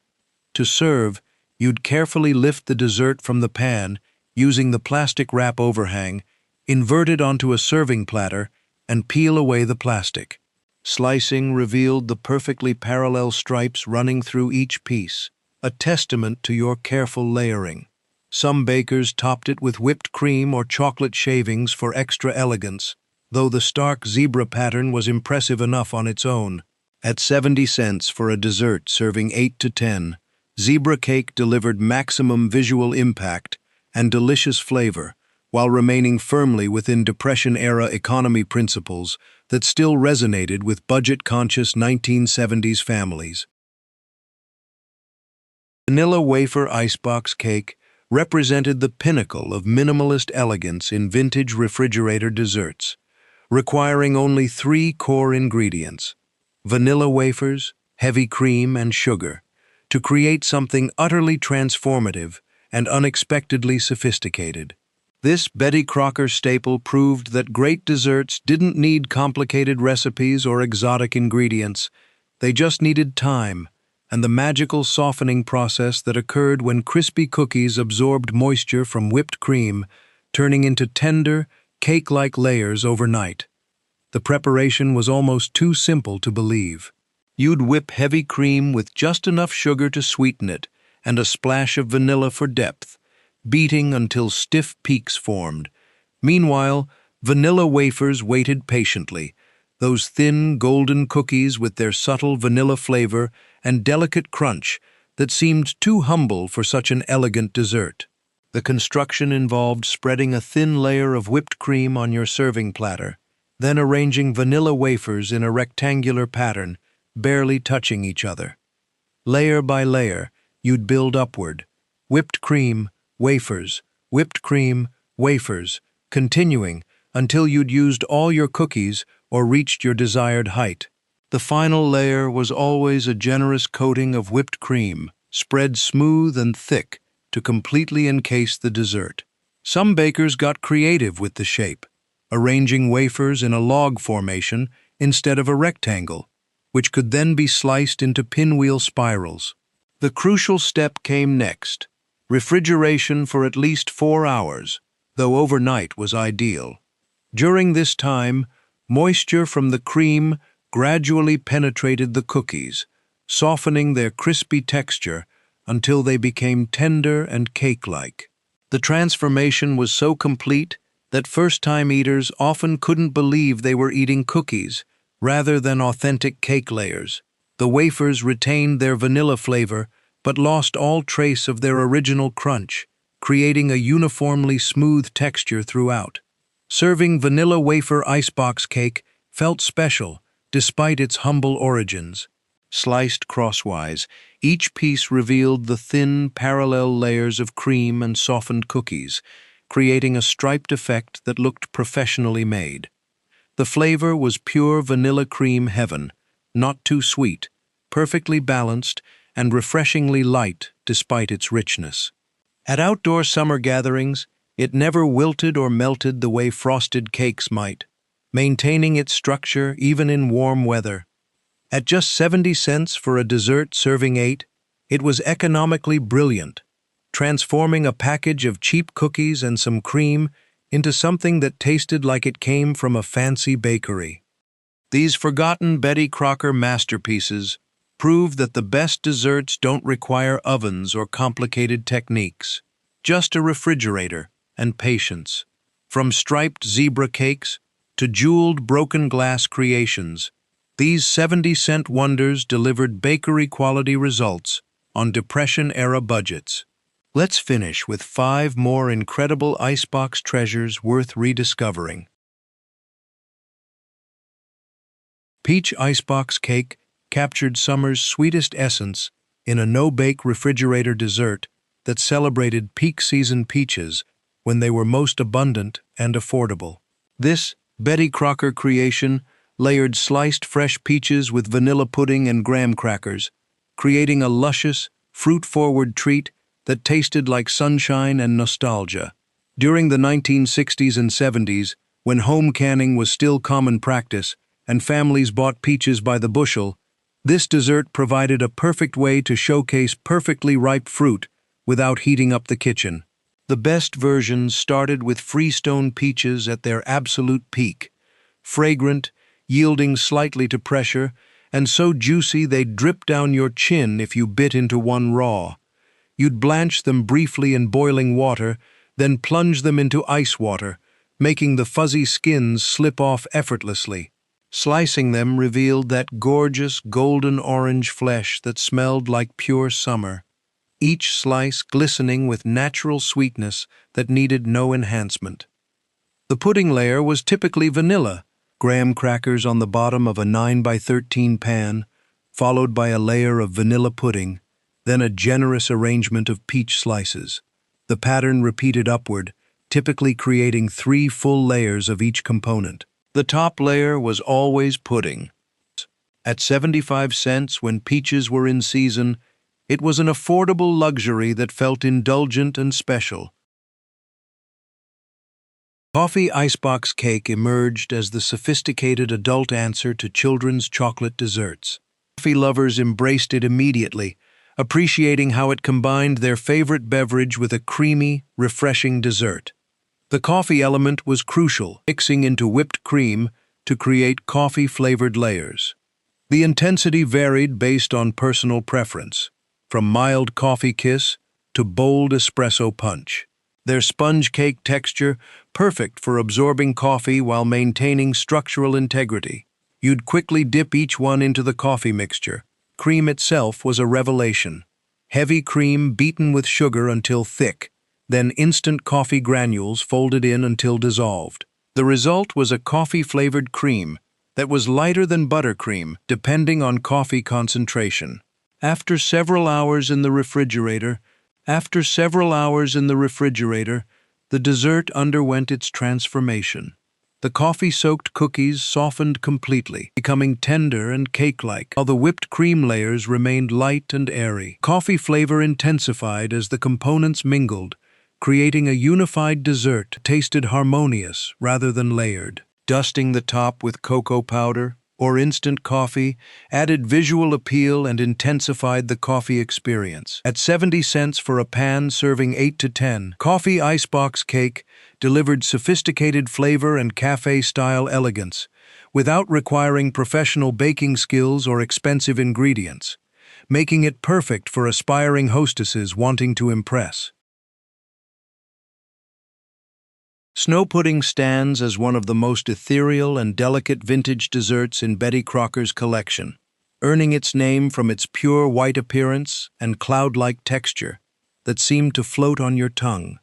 To serve, you'd carefully lift the dessert from the pan using the plastic wrap overhang, invert it onto a serving platter, and peel away the plastic. Slicing revealed the perfectly parallel stripes running through each piece, a testament to your careful layering. Some bakers topped it with whipped cream or chocolate shavings for extra elegance, though the stark zebra pattern was impressive enough on its own. At 70 cents for a dessert serving 8 to 10, zebra cake delivered maximum visual impact and delicious flavor, while remaining firmly within Depression-era economy principles that still resonated with budget-conscious 1970s families. Vanilla wafer icebox cake represented the pinnacle of minimalist elegance in vintage refrigerator desserts, requiring only 3 core ingredients: vanilla wafers, heavy cream, and sugar, to create something utterly transformative and unexpectedly sophisticated. This Betty Crocker staple proved that great desserts didn't need complicated recipes or exotic ingredients. They just needed time and the magical softening process that occurred when crispy cookies absorbed moisture from whipped cream, turning into tender, cake-like layers overnight. The preparation was almost too simple to believe. You'd whip heavy cream with just enough sugar to sweeten it and a splash of vanilla for depth, beating until stiff peaks formed. Meanwhile, vanilla wafers waited patiently, those thin, golden cookies with their subtle vanilla flavor and delicate crunch that seemed too humble for such an elegant dessert. The construction involved spreading a thin layer of whipped cream on your serving platter, then arranging vanilla wafers in a rectangular pattern, barely touching each other. Layer by layer, you'd build upward. Whipped cream, wafers, whipped cream, wafers, continuing until you'd used all your cookies or reached your desired height. The final layer was always a generous coating of whipped cream, spread smooth and thick to completely encase the dessert. Some bakers got creative with the shape, arranging wafers in a log formation instead of a rectangle, which could then be sliced into pinwheel spirals. The crucial step came next: refrigeration for at least 4 hours, though overnight was ideal. During this time, moisture from the cream gradually penetrated the cookies, softening their crispy texture until they became tender and cake-like. The transformation was so complete that first-time eaters often couldn't believe they were eating cookies rather than authentic cake layers. The wafers retained their vanilla flavor but lost all trace of their original crunch, creating a uniformly smooth texture throughout. Serving vanilla wafer icebox cake felt special despite its humble origins. Sliced crosswise, each piece revealed the thin, parallel layers of cream and softened cookies, creating a striped effect that looked professionally made. The flavor was pure vanilla cream heaven, not too sweet, perfectly balanced, and refreshingly light despite its richness. At outdoor summer gatherings, it never wilted or melted the way frosted cakes might, maintaining its structure even in warm weather. At just 70 cents for a dessert serving 8, it was economically brilliant, transforming a package of cheap cookies and some cream into something that tasted like it came from a fancy bakery. These forgotten Betty Crocker masterpieces prove that the best desserts don't require ovens or complicated techniques, just a refrigerator and patience. From striped zebra cakes to jeweled broken glass creations, these 70-cent wonders delivered bakery-quality results on Depression-era budgets. Let's finish with 5 more incredible icebox treasures worth rediscovering. Peach icebox cake captured summer's sweetest essence in a no-bake refrigerator dessert that celebrated peak season peaches when they were most abundant and affordable. This Betty Crocker creation layered sliced fresh peaches with vanilla pudding and graham crackers, creating a luscious, fruit-forward treat that tasted like sunshine and nostalgia. During the 1960s and 70s, when home canning was still common practice and families bought peaches by the bushel, this dessert provided a perfect way to showcase perfectly ripe fruit without heating up the kitchen. The best versions started with freestone peaches at their absolute peak, fragrant, yielding slightly to pressure, and so juicy they'd drip down your chin if you bit into one raw. You'd blanch them briefly in boiling water, then plunge them into ice water, making the fuzzy skins slip off effortlessly. Slicing them revealed that gorgeous golden-orange flesh that smelled like pure summer, each slice glistening with natural sweetness that needed no enhancement. The pudding layer was typically vanilla, graham crackers on the bottom of a 9x13 pan, followed by a layer of vanilla pudding, then a generous arrangement of peach slices. The pattern repeated upward, typically creating 3 full layers of each component. The top layer was always pudding. At 75 cents when peaches were in season, it was an affordable luxury that felt indulgent and special. Coffee icebox cake emerged as the sophisticated adult answer to children's chocolate desserts. Coffee lovers embraced it immediately, appreciating how it combined their favorite beverage with a creamy, refreshing dessert. The coffee element was crucial, mixing into whipped cream to create coffee-flavored layers. The intensity varied based on personal preference, from mild coffee kiss to bold espresso punch. Their sponge cake texture, perfect for absorbing coffee while maintaining structural integrity. You'd quickly dip each one into the coffee mixture. Cream itself was a revelation. Heavy cream beaten with sugar until thick, then instant coffee granules folded in until dissolved. The result was a coffee-flavored cream that was lighter than buttercream, depending on coffee concentration. After several hours in the refrigerator, the dessert underwent its transformation. The coffee-soaked cookies softened completely, becoming tender and cake-like, while the whipped cream layers remained light and airy. Coffee flavor intensified as the components mingled, creating a unified dessert that tasted harmonious rather than layered. Dusting the top with cocoa powder or instant coffee added visual appeal and intensified the coffee experience. At 70 cents for a pan serving 8 to 10, coffee icebox cake delivered sophisticated flavor and cafe-style elegance, without requiring professional baking skills or expensive ingredients, making it perfect for aspiring hostesses wanting to impress. Snow pudding stands as one of the most ethereal and delicate vintage desserts in Betty Crocker's collection, earning its name from its pure white appearance and cloud-like texture that seemed to float on your tongue.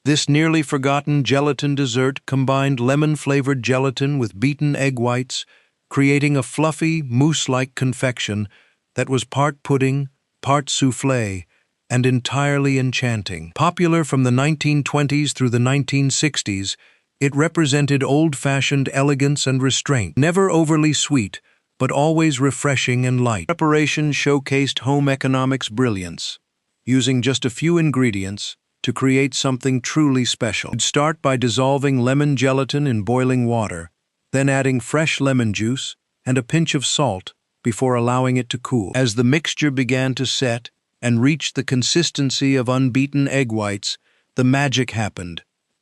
This nearly forgotten gelatin dessert combined lemon-flavored gelatin with beaten egg whites, creating a fluffy, mousse-like confection that was part pudding, part soufflé, and entirely enchanting. Popular from the 1920s through the 1960s, it represented old-fashioned elegance and restraint, never overly sweet, but always refreshing and light. Preparation showcased home economics brilliance, using just a few ingredients to create something truly special. You'd start by dissolving lemon gelatin in boiling water, then adding fresh lemon juice and a pinch of salt before allowing it to cool. As the mixture began to set and reached the consistency of unbeaten egg whites, the magic happened.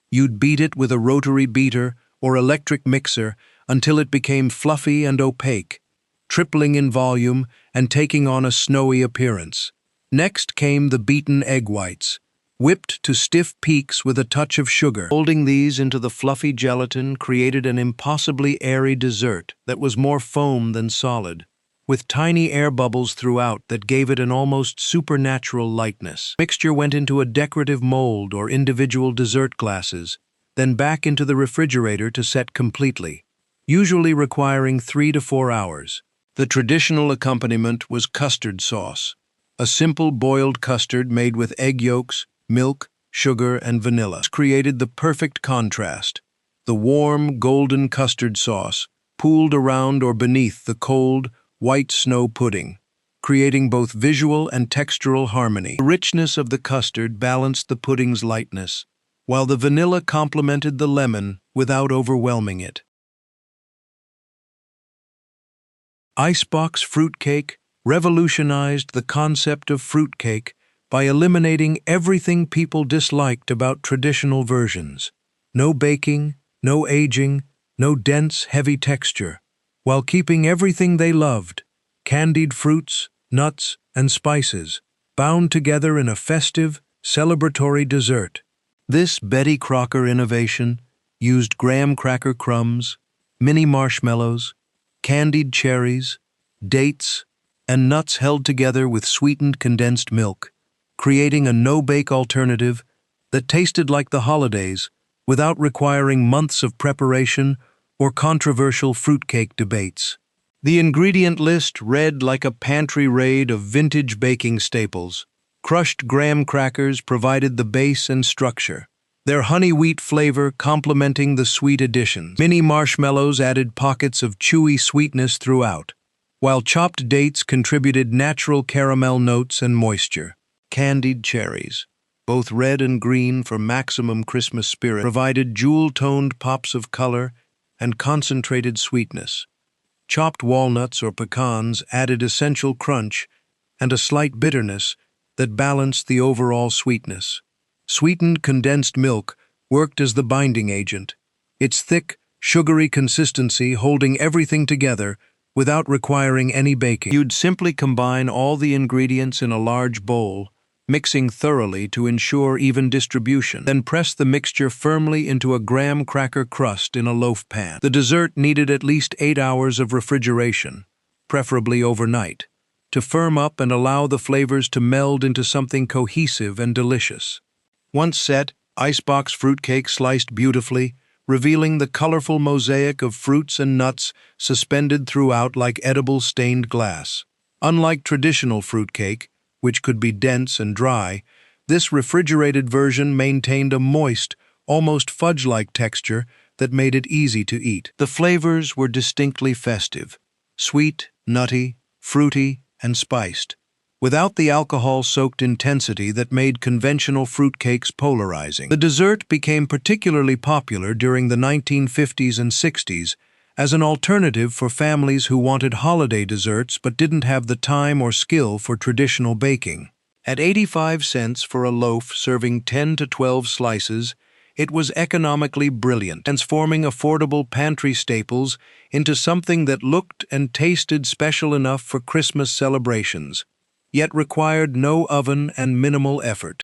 You'd beat it with a rotary beater or electric mixer until it became fluffy and opaque, tripling in volume and taking on a snowy appearance. Next came the beaten egg whites, whipped to stiff peaks with a touch of sugar. Folding these into the fluffy gelatin created an impossibly airy dessert that was more foam than solid, with tiny air bubbles throughout that gave it an almost supernatural lightness. Mixture went into a decorative mold or individual dessert glasses, then back into the refrigerator to set completely, usually requiring 3 to 4 hours. The traditional accompaniment was custard sauce, a simple boiled custard made with egg yolks, milk, sugar, and vanilla. This created the perfect contrast. The warm, golden custard sauce pooled around or beneath the cold, white snow pudding, creating both visual and textural harmony. The richness of the custard balanced the pudding's lightness, while the vanilla complemented the lemon without overwhelming it. Icebox fruitcake revolutionized the concept of fruitcake by eliminating everything people disliked about traditional versions. No baking, no aging, no dense, heavy texture, while keeping everything they loved, candied fruits, nuts, and spices, bound together in a festive, celebratory dessert. This Betty Crocker innovation used graham cracker crumbs, mini marshmallows, candied cherries, dates, and nuts held together with sweetened condensed milk, creating a no-bake alternative that tasted like the holidays without requiring months of preparation or controversial fruitcake debates. The ingredient list read like a pantry raid of vintage baking staples. Crushed graham crackers provided the base and structure, their honey wheat flavor complementing the sweet additions. Mini marshmallows added pockets of chewy sweetness throughout, while chopped dates contributed natural caramel notes and moisture. Candied cherries, both red and green for maximum Christmas spirit, provided jewel-toned pops of color and concentrated sweetness. Chopped walnuts or pecans added essential crunch and a slight bitterness that balanced the overall sweetness. Sweetened condensed milk worked as the binding agent, its thick, sugary consistency holding everything together without requiring any baking. You'd simply combine all the ingredients in a large bowl, mixing thoroughly to ensure even distribution. Then press the mixture firmly into a graham cracker crust in a loaf pan. The dessert needed at least 8 hours of refrigeration, preferably overnight, to firm up and allow the flavors to meld into something cohesive and delicious. Once set, Icebox fruitcake sliced beautifully, revealing the colorful mosaic of fruits and nuts suspended throughout like edible stained glass. Unlike traditional fruitcake, which could be dense and dry, this refrigerated version maintained a moist, almost fudge-like texture that made it easy to eat. The flavors were distinctly festive: sweet, nutty, fruity, and spiced, without the alcohol-soaked intensity that made conventional fruitcakes polarizing. The dessert became particularly popular during the 1950s and 60s as an alternative for families who wanted holiday desserts but didn't have the time or skill for traditional baking. At 85 cents for a loaf serving 10 to 12 slices, it was economically brilliant, transforming affordable pantry staples into something that looked and tasted special enough for Christmas celebrations, yet required no oven and minimal effort.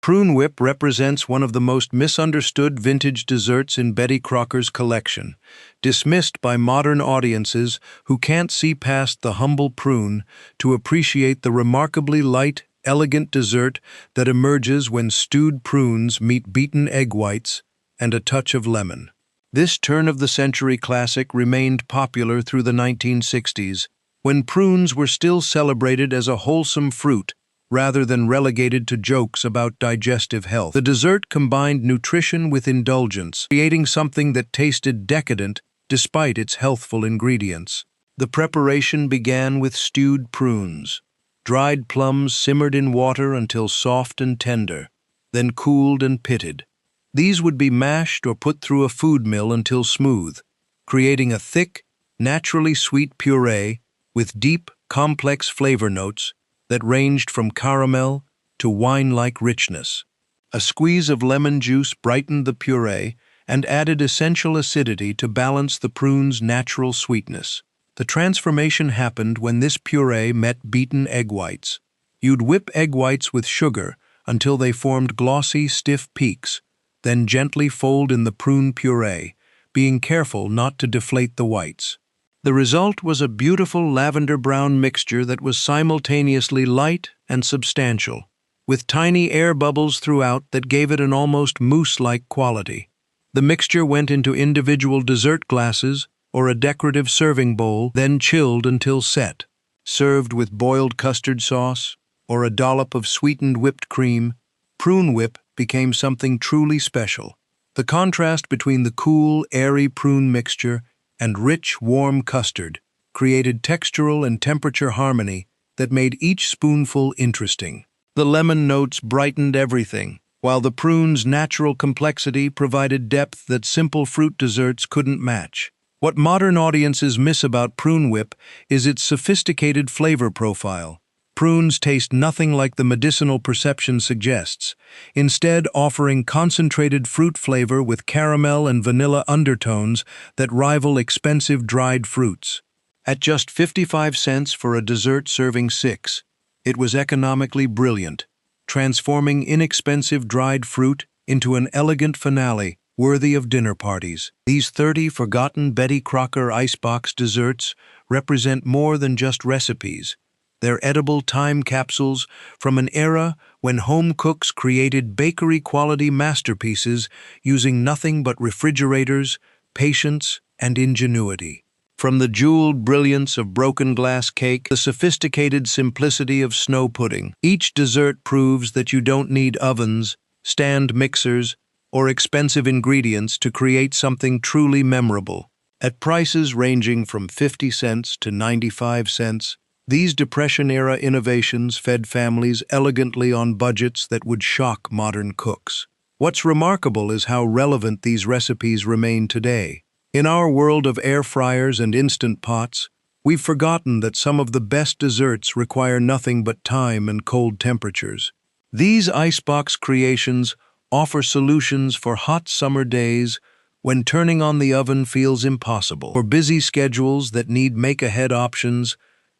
Prune Whip represents one of the most misunderstood vintage desserts in Betty Crocker's collection, dismissed by modern audiences who can't see past the humble prune to appreciate the remarkably light, elegant dessert that emerges when stewed prunes meet beaten egg whites and a touch of lemon. This turn-of-the-century classic remained popular through the 1960s, when prunes were still celebrated as a wholesome fruit rather than relegated to jokes about digestive health. The dessert combined nutrition with indulgence, creating something that tasted decadent despite its healthful ingredients. The preparation began with stewed prunes. Dried plums simmered in water until soft and tender, then cooled and pitted. These would be mashed or put through a food mill until smooth, creating a thick, naturally sweet puree with deep, complex flavor notes that ranged from caramel to wine-like richness. A squeeze of lemon juice brightened the puree and added essential acidity to balance the prune's natural sweetness. The transformation happened when this puree met beaten egg whites. You'd whip egg whites with sugar until they formed glossy, stiff peaks, then gently fold in the prune puree, being careful not to deflate the whites. The result was a beautiful lavender-brown mixture that was simultaneously light and substantial, with tiny air bubbles throughout that gave it an almost mousse-like quality. The mixture went into individual dessert glasses or a decorative serving bowl, then chilled until set. Served with boiled custard sauce or a dollop of sweetened whipped cream, Prune Whip became something truly special. The contrast between the cool, airy prune mixture and rich, warm custard created textural and temperature harmony that made each spoonful interesting. The lemon notes brightened everything, while the prune's natural complexity provided depth that simple fruit desserts couldn't match. What modern audiences miss about Prune Whip is its sophisticated flavor profile. Prunes taste nothing like the medicinal perception suggests, instead offering concentrated fruit flavor with caramel and vanilla undertones that rival expensive dried fruits. At just 55 cents for a dessert serving 6, it was economically brilliant, transforming inexpensive dried fruit into an elegant finale worthy of dinner parties. These 30 forgotten Betty Crocker Icebox desserts represent more than just recipes. They're edible time capsules from an era when home cooks created bakery-quality masterpieces using nothing but refrigerators, patience, and ingenuity. From the jeweled brilliance of broken glass cake to the sophisticated simplicity of snow pudding, each dessert proves that you don't need ovens, stand mixers, or expensive ingredients to create something truly memorable. At prices ranging from 50 cents to 95 cents, these Depression-era innovations fed families elegantly on budgets that would shock modern cooks. What's remarkable is how relevant these recipes remain today. In our world of air fryers and instant pots, we've forgotten that some of the best desserts require nothing but time and cold temperatures. These Icebox creations offer solutions for hot summer days when turning on the oven feels impossible, for busy schedules that need make-ahead options,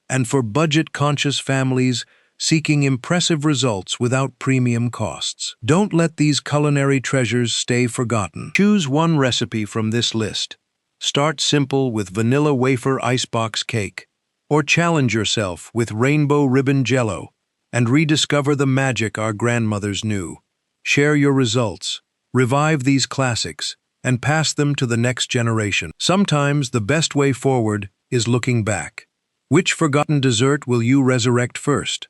and for budget-conscious families seeking impressive results without premium costs. Don't let these culinary treasures stay forgotten. Choose one recipe from this list. Start simple with vanilla wafer icebox cake, or challenge yourself with rainbow ribbon jello and rediscover the magic our grandmothers knew. Share your results, revive these classics, and pass them to the next generation. Sometimes the best way forward is looking back. Which forgotten dessert will you resurrect first?